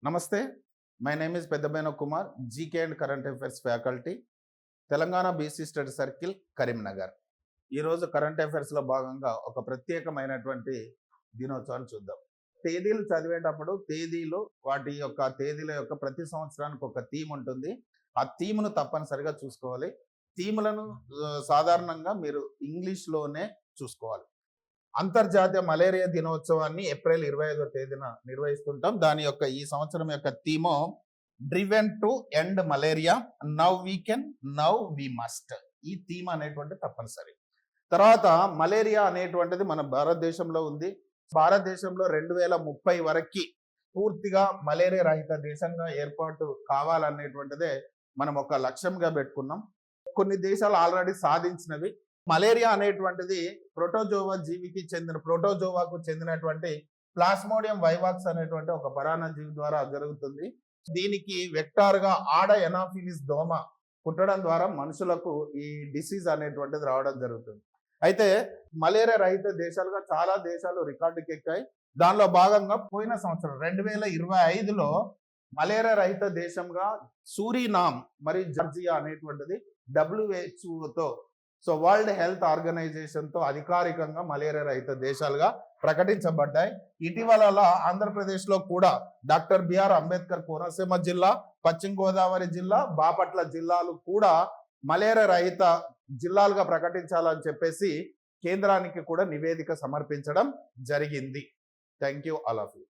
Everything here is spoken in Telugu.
నమస్తే. My name is Peddabaina Kumar, GK and current affairs faculty, Telangana BC study circle, Karimnagar. ఈరోజు కరెంట్ అఫైర్స్లో భాగంగా ఒక ప్రత్యేకమైనటువంటి దినోత్సవాన్ని చూద్దాం. తేదీలు చదివేటప్పుడు తేదీలు వాటి యొక్క తేదీల యొక్క ప్రతి సంవత్సరానికి ఒక థీమ్ ఉంటుంది. ఆ థీమ్ను తప్పనిసరిగా చూసుకోవాలి. థీములను సాధారణంగా మీరు ఇంగ్లీష్లోనే చూసుకోవాలి. అంతర్జాతీయ మలేరియా దినోత్సవాన్ని ఏప్రిల్ 25వ తేదీన నిర్వహిస్తుంటాం. దాని యొక్క ఈ సంవత్సరం యొక్క theme driven to end malaria, now we can, now we must. ఈ థీమ్ అనేటువంటి తప్పనిసరి. తర్వాత మలేరియా అనేటువంటిది మన భారతదేశంలో ఉంది. భారతదేశంలో 2030 వరకు పూర్తిగా మలేరియా రహిత దేశంగా ఏర్పాటు కావాలనేటువంటిదే మనం ఒక లక్ష్యంగా పెట్టుకున్నాం. కొన్ని దేశాలు ఆల్రెడీ సాధించినవి. మలేరియా అనేటువంటిది ప్రోటోజోవాకు చెందినటువంటి ప్లాస్మోడియం వైవాక్స్ అనేటువంటి ఒక పరాన్న జీవి ద్వారా జరుగుతుంది. దీనికి వెక్టార్గా ఆడ ఎనాఫిలిస్ దోమ కుట్టడం ద్వారా మనుషులకు ఈ డిసీజ్ అనేటువంటిది రావడం జరుగుతుంది. అయితే మలేరియా రహిత దేశాలుగా చాలా దేశాలు రికార్డుకి ఎక్కాయి. దానిలో భాగంగా పోయిన సంవత్సరం 2025లో మలేరియా రహిత దేశంగా సూరినామ్ మరియు జార్జియా అనేటువంటిది WHO వరల్డ్ హెల్త్ ఆర్గనైజేషన్తో అధికారికంగా మలేరియా రహిత దేశాలుగా ప్రకటించబడ్డాయి. ఇటీవల ఆంధ్రప్రదేశ్లో కూడా డాక్టర్ బిఆర్ అంబేద్కర్ కోనసీమ జిల్లా, పశ్చిమ గోదావరి జిల్లా, బాపట్ల జిల్లాలు కూడా మలేరియా రహిత జిల్లాలుగా ప్రకటించాలని చెప్పేసి కేంద్రానికి కూడా నివేదిక సమర్పించడం జరిగింది. Thank you all of you.